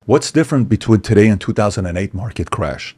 What's different between today and 2008 market crash?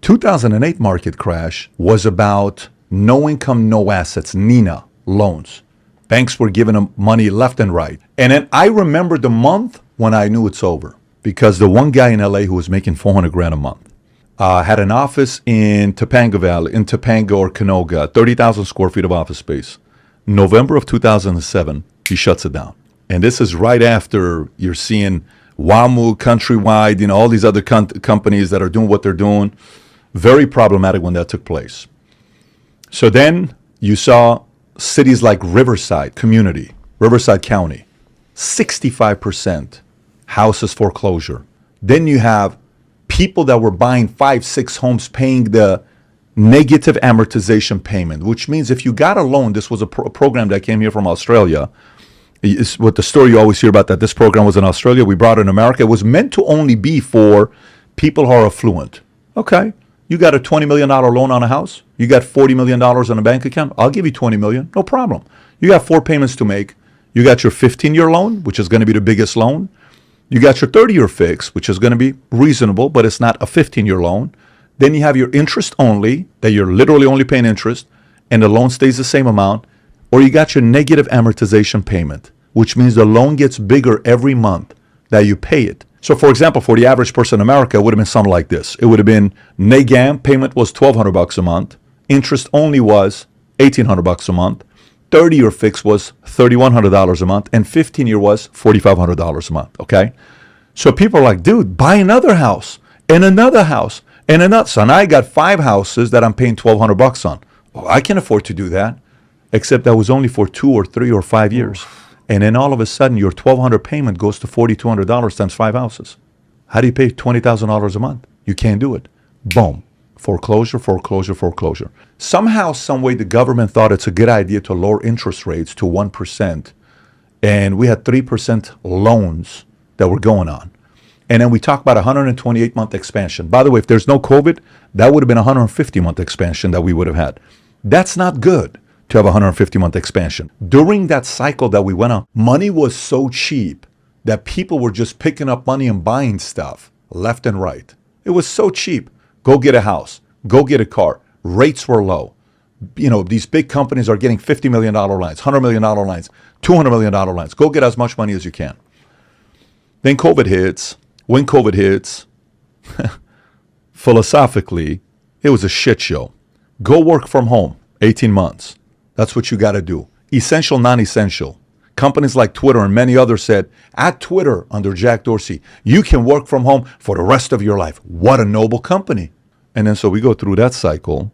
2008 market crash was about no income, no assets, NINA loans. Banks were giving them money left and right. And then I remember the month when I knew it's over because the one guy in LA who was making 400 grand a month had an office in Topanga Valley, in Topanga or Canoga, 30,000 square feet of office space. November of 2007, he shuts it down. And this is right after you're seeing WAMU, Countrywide, all these other companies that are doing what they're doing. Very problematic when that took place. So then you saw cities like Riverside County, 65% houses foreclosure. Then you have people that were buying 5-6 homes paying the negative amortization payment, which means if you got a loan, this was a program that came here from Australia. It's what the story you always hear about, that this program was in Australia. We brought it in America. It was meant to only be for people who are affluent. Okay, you got a $20 million loan on a house. You got $40 million in a bank account. I'll give you $20 million. No problem. You got 4 payments to make. You got your 15-year loan, which is going to be the biggest loan. You got your 30-year fix, which is going to be reasonable, but it's not a 15-year loan. Then you have your interest only, that you're literally only paying interest, and the loan stays the same amount. Or you got your negative amortization payment, which means the loan gets bigger every month that you pay it. So for example, for the average person in America, it would have been something like this. It would have been NAGAM payment was $1,200 a month. Interest only was $1,800 a month. 30-year fix was $3,100 a month. And 15-year was $4,500 a month, okay? So people are like, dude, buy another house and another house and another. So now I got 5 houses that I'm paying $1,200 on. Well, I can afford to do that. Except that was only for 2 or 3 or 5 years. And then all of a sudden, your $1,200 payment goes to $4,200 times 5 houses. How do you pay $20,000 a month? You can't do it. Boom. Foreclosure, foreclosure, foreclosure. Somehow, some way, the government thought it's a good idea to lower interest rates to 1%. And we had 3% loans that were going on. And then we talk about a 128-month expansion. By the way, if there's no COVID, that would have been a 150-month expansion that we would have had. That's not good to have a 150-month expansion. During that cycle that we went on, money was so cheap that people were just picking up money and buying stuff left and right. It was so cheap. Go get a house. Go get a car. Rates were low. These big companies are getting $50 million lines, $100 million lines, $200 million lines. Go get as much money as you can. Then COVID hits. When COVID hits, philosophically, it was a shit show. Go work from home, 18 months. That's what you got to do. Essential, non-essential. Companies like Twitter and many others said, at Twitter under Jack Dorsey, you can work from home for the rest of your life. What a noble company. And then so we go through that cycle.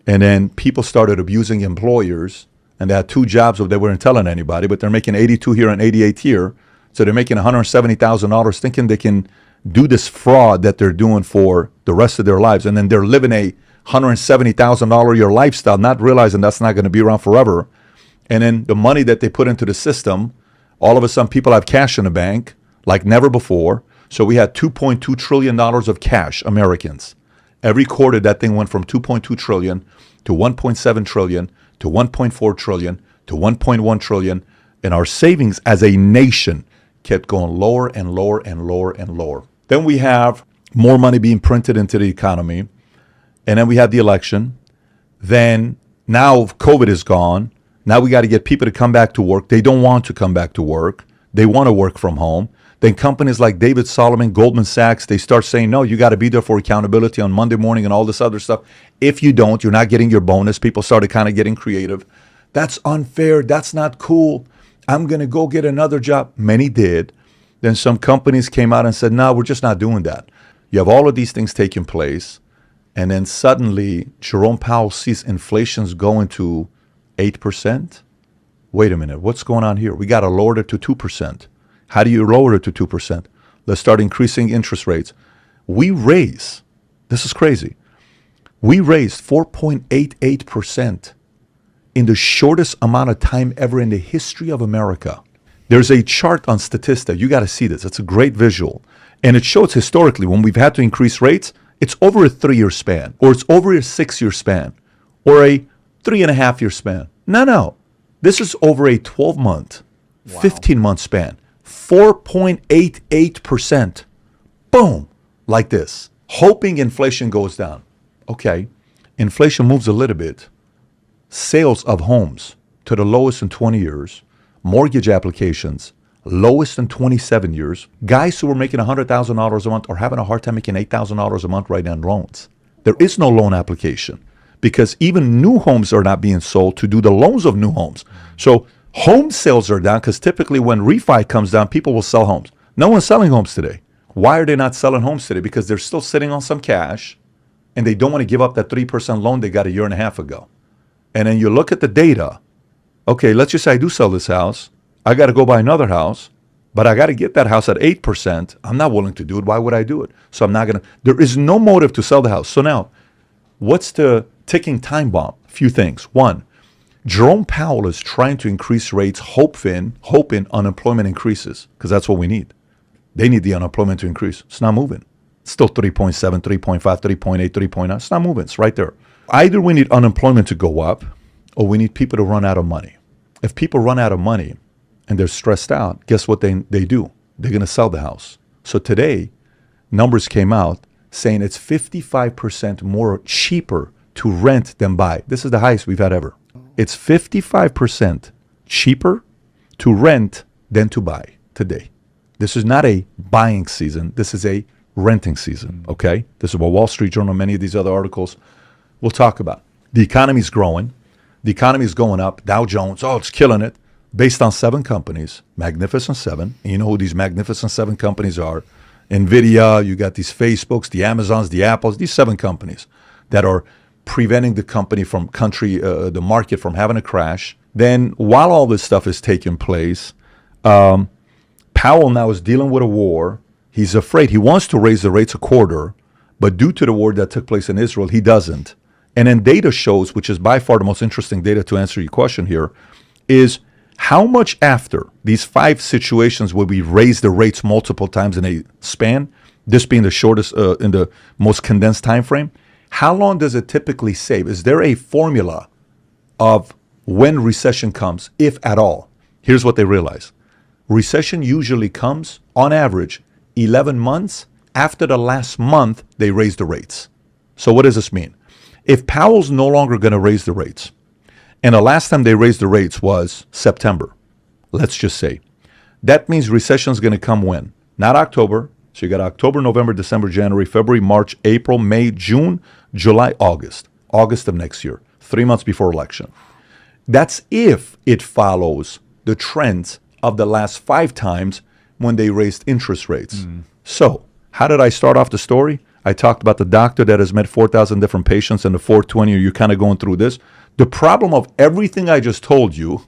And then people started abusing employers. And they had 2 jobs that they weren't telling anybody, but they're making 82 here and 88 here. So they're making $170,000 thinking they can do this fraud that they're doing for the rest of their lives. And then they're living a $170,000 a year lifestyle, not realizing that's not going to be around forever. And then the money that they put into the system, all of a sudden people have cash in the bank like never before. So we had $2.2 trillion of cash, Americans. Every quarter that thing went from 2.2 trillion to 1.7 trillion to 1.4 trillion to 1.1 trillion. And our savings as a nation kept going lower and lower and lower and lower. Then we have more money being printed into the economy. And then we had the election. Then now COVID is gone. Now we got to get people to come back to work. They don't want to come back to work. They want to work from home. Then companies like David Solomon, Goldman Sachs, they start saying, no, you got to be there for accountability on Monday morning and all this other stuff. If you don't, you're not getting your bonus. People started kind of getting creative. That's unfair. That's not cool. I'm going to go get another job. Many did. Then some companies came out and said, no, we're just not doing that. You have all of these things taking place. And then suddenly, Jerome Powell sees inflation's going to 8%. Wait a minute, what's going on here? We got to lower it to 2%. How do you lower it to 2%? Let's start increasing interest rates. This is crazy. We raised 4.88% in the shortest amount of time ever in the history of America. There's a chart on Statista. You got to see this. It's a great visual. And it shows historically when we've had to increase rates, it's over a 3-year span, or it's over a 6-year span, or a 3.5-year span. No. This is over a 12-month, 15-month span. 4.88%. boom, like this, hoping inflation goes down. Okay, inflation moves a little bit. Sales of homes to the lowest in 20 years. Mortgage applications, lowest in 27 years. Guys who were making $100,000 a month are having a hard time making $8,000 a month right now in loans. There is no loan application because even new homes are not being sold to do the loans of new homes. So home sales are down because typically when refi comes down, people will sell homes. No one's selling homes today. Why are they not selling homes today? Because they're still sitting on some cash and they don't want to give up that 3% loan they got a year and a half ago. And then you look at the data. Okay, let's just say I do sell this house. I got to go buy another house, but I got to get that house at 8%. I'm not willing to do it. Why would I do it? So I'm not going to. There is no motive to sell the house. So now, what's the ticking time bomb? A few things. One, Jerome Powell is trying to increase rates, hoping unemployment increases, because that's what we need. They need the unemployment to increase. It's not moving. It's still 3.7, 3.5, 3.8, 3.9. It's not moving. It's right there. Either we need unemployment to go up or we need people to run out of money. If people run out of money and they're stressed out, guess what they do? They're going to sell the house. So today, numbers came out saying it's 55% more cheaper to rent than buy. This is the highest we've had ever. It's 55% cheaper to rent than to buy today. This is not a buying season. This is a renting season, okay? This is what Wall Street Journal, many of these other articles we'll talk about. The economy's growing. The economy is going up. Dow Jones, it's killing it. Based on 7 companies, Magnificent 7. And you know who these Magnificent 7 companies are? NVIDIA, you got these Facebooks, the Amazons, the Apples, these 7 companies that are preventing the market from having a crash. Then while all this stuff is taking place, Powell now is dealing with a war. He's afraid. He wants to raise the rates a quarter, but due to the war that took place in Israel, he doesn't. And then data shows, which is by far the most interesting data to answer your question here, is how much after these 5 situations where we raise the rates multiple times in a span, this being the shortest in the most condensed time frame, how long does it typically save? Is there a formula of when recession comes, if at all? Here's what they realize. Recession usually comes, on average, 11 months after the last month they raise the rates. So what does this mean? If Powell's no longer going to raise the rates, and the last time they raised the rates was September, let's just say, that means recession's going to come when? Not October. So you got October, November, December, January, February, March, April, May, June, July, August. August of next year, 3 months before election. That's if it follows the trends of the last 5 times when they raised interest rates. So how did I start off the story? I talked about the doctor that has met 4,000 different patients and the 420, you're kind of going through this. The problem of everything I just told you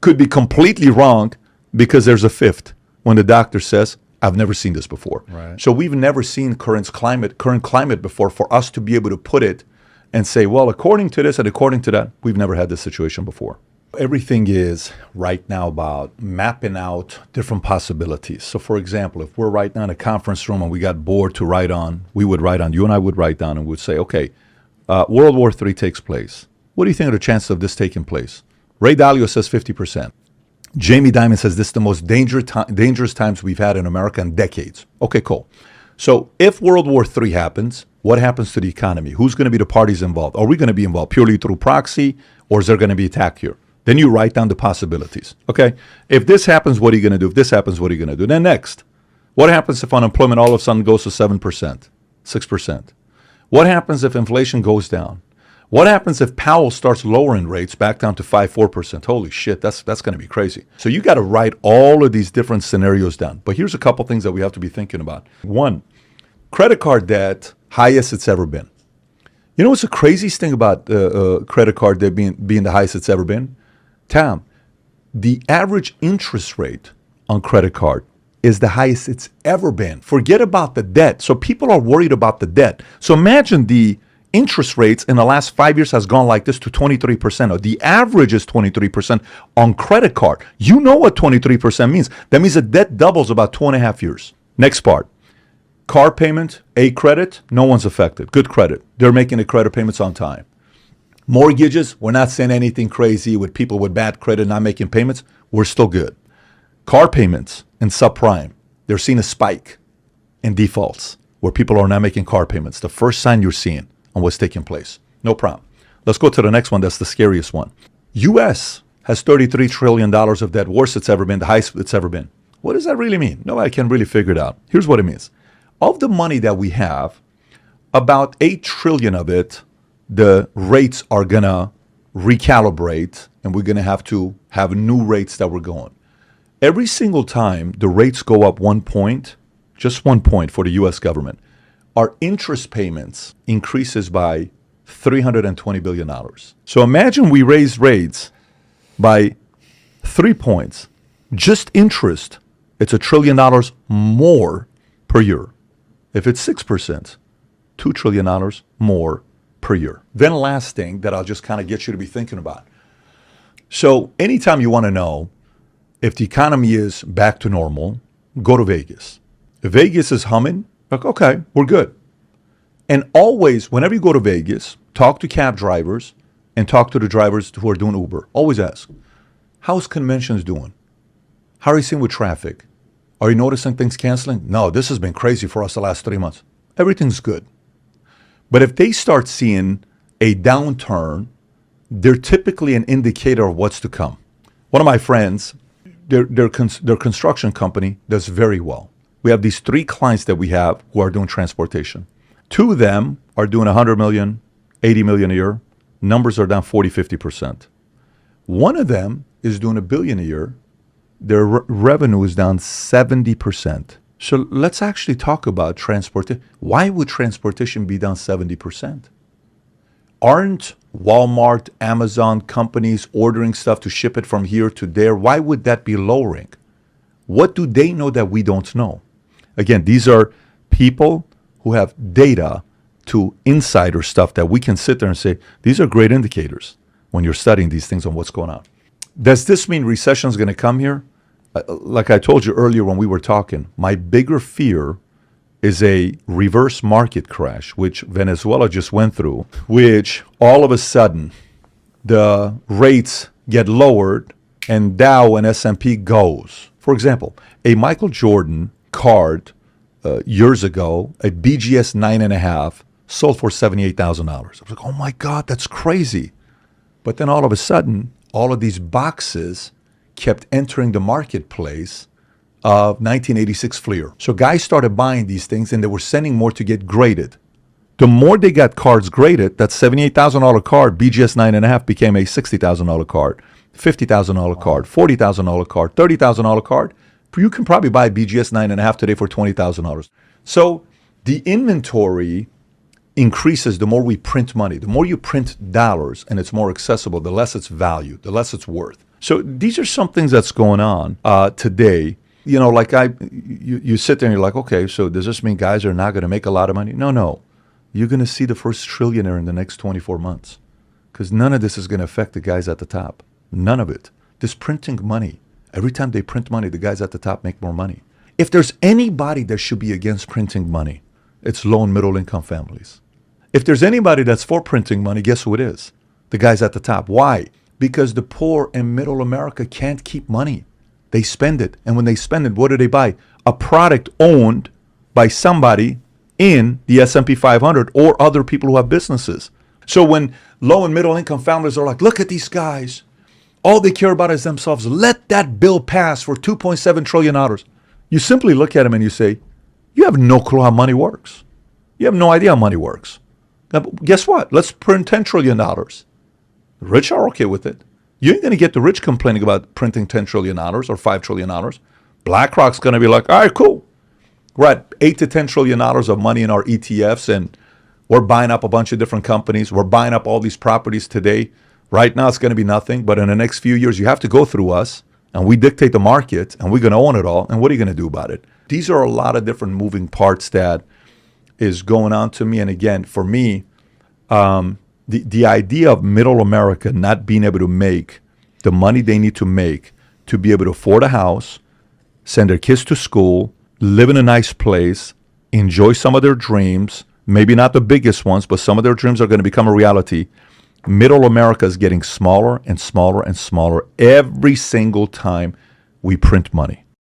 could be completely wrong because there's a fifth when the doctor says, I've never seen this before. Right. So we've never seen current climate before for us to be able to put it and say, well, according to this and according to that, we've never had this situation before. Everything is right now about mapping out different possibilities. So for example, if we're right now in a conference room and we got board to write on, you and I would write down and would say, okay, World War III takes place. What do you think are the chances of this taking place? Ray Dalio says 50%. Jamie Dimon says this is the most dangerous times we've had in America in decades. Okay, cool. So if World War III happens, what happens to the economy? Who's going to be the parties involved? Are we going to be involved purely through proxy, or is there going to be attack here? Then you write down the possibilities. Okay, if this happens, what are you going to do? If this happens, what are you going to do? Then next, what happens if unemployment all of a sudden goes to 7%, 6%? What happens if inflation goes down? What happens if Powell starts lowering rates back down to 5%, 4%? Holy shit, that's going to be crazy. So you got to write all of these different scenarios down. But here's a couple things that we have to be thinking about. 1, credit card debt, highest it's ever been. You know what's the craziest thing about credit card debt being the highest it's ever been? Tom, the average interest rate on credit card is the highest it's ever been. Forget about the debt. So people are worried about the debt. So imagine the interest rates in the last 5 years has gone like this to 23%, or the average is 23% on credit card. You know what 23% means. That means the debt doubles about 2.5 years. Next part. Car payment, A credit, no one's affected. Good credit. They're making the credit payments on time. Mortgages, we're not saying anything crazy with people with bad credit not making payments. We're still good. Car payments and subprime, they're seeing a spike and defaults, where people are not making car payments. The first sign you're seeing on what's taking place. No problem. Let's go to the next one. That's the scariest one. U.S. has $33 trillion of debt, worst it's ever been, the highest it's ever been. What does that really mean? Nobody can really figure it out. Here's what it means. Of the money that we have, about 8 trillion of it, the rates are going to recalibrate, and we're going to have new rates that we're going. Every single time the rates go up 1 point, just 1 point for the U.S. government, our interest payments increases by $320 billion. So imagine we raise rates by 3 points. Just interest, it's $1 trillion more per year. If it's 6%, $2 trillion more per year. Then last thing that I'll just kind of get you to be thinking about. So anytime you want to know if the economy is back to normal, go to Vegas. If Vegas is humming, like, okay, we're good. And always, whenever you go to Vegas, talk to cab drivers and talk to the drivers who are doing Uber. Always ask, how's conventions doing? How are you seeing with traffic? Are you noticing things canceling? No, this has been crazy for us the last 3 months. Everything's good. But if they start seeing a downturn, they're typically an indicator of what's to come. One of my friends, their construction company does very well. We have these 3 clients that we have who are doing transportation. 2 of them are doing 100 million, 80 million a year. Numbers are down 40, 50%. One of them is doing $1 billion a year. Their revenue is down 70%. So let's actually talk about transportation. Why would transportation be down 70%? Aren't Walmart, Amazon companies ordering stuff to ship it from here to there? Why would that be lowering? What do they know that we don't know? Again, these are people who have data to insider stuff that we can sit there and say, these are great indicators when you're studying these things on what's going on. Does this mean recession is going to come here? Like I told you earlier when we were talking, my bigger fear is a reverse market crash, which Venezuela just went through, which all of a sudden the rates get lowered and Dow and S&P goes. For example, a Michael Jordan card years ago, a BGS 9.5, sold for $78,000. I was like, oh my God, that's crazy. But then all of a sudden, all of these boxes kept entering the marketplace of 1986 Fleer. So guys started buying these things and they were sending more to get graded. The more they got cards graded, that $78,000 card, BGS 9.5, became a $60,000 card, $50,000 card, $40,000 card, $30,000 card. You can probably buy BGS 9.5 today for $20,000. So the inventory increases the more we print money. The more you print dollars and it's more accessible, the less it's valued, the less it's worth. So these are some things that's going on today. You know, like you sit there and you're like, okay, so does this mean guys are not going to make a lot of money? No. You're going to see the first trillionaire in the next 24 months because none of this is going to affect the guys at the top. None of it. This printing money, every time they print money, the guys at the top make more money. If there's anybody that should be against printing money, it's low and middle income families. If there's anybody that's for printing money, guess who it is? The guys at the top. Why? Because the poor and middle America can't keep money. They spend it. And when they spend it, what do they buy? A product owned by somebody in the S&P 500 or other people who have businesses. So when low and middle income families are like, look at these guys. All they care about is themselves. Let that bill pass for $2.7 trillion. You simply look at them and you say, you have no clue how money works. You have no idea how money works. Now, guess what? Let's print $10 trillion. The rich are okay with it. You ain't going to get the rich complaining about printing $10 trillion or $5 trillion. BlackRock's going to be like, all right, cool. We're at $8 to $10 trillion of money in our ETFs, and we're buying up a bunch of different companies. We're buying up all these properties today. Right now, it's going to be nothing. But in the next few years, you have to go through us, and we dictate the market, and we're going to own it all. And what are you going to do about it? These are a lot of different moving parts that is going on to me. And again, for me, the idea of middle America not being able to make the money they need to make to be able to afford a house, send their kids to school, live in a nice place, enjoy some of their dreams, maybe not the biggest ones, but some of their dreams are going to become a reality. Middle America is getting smaller and smaller and smaller every single time we print money.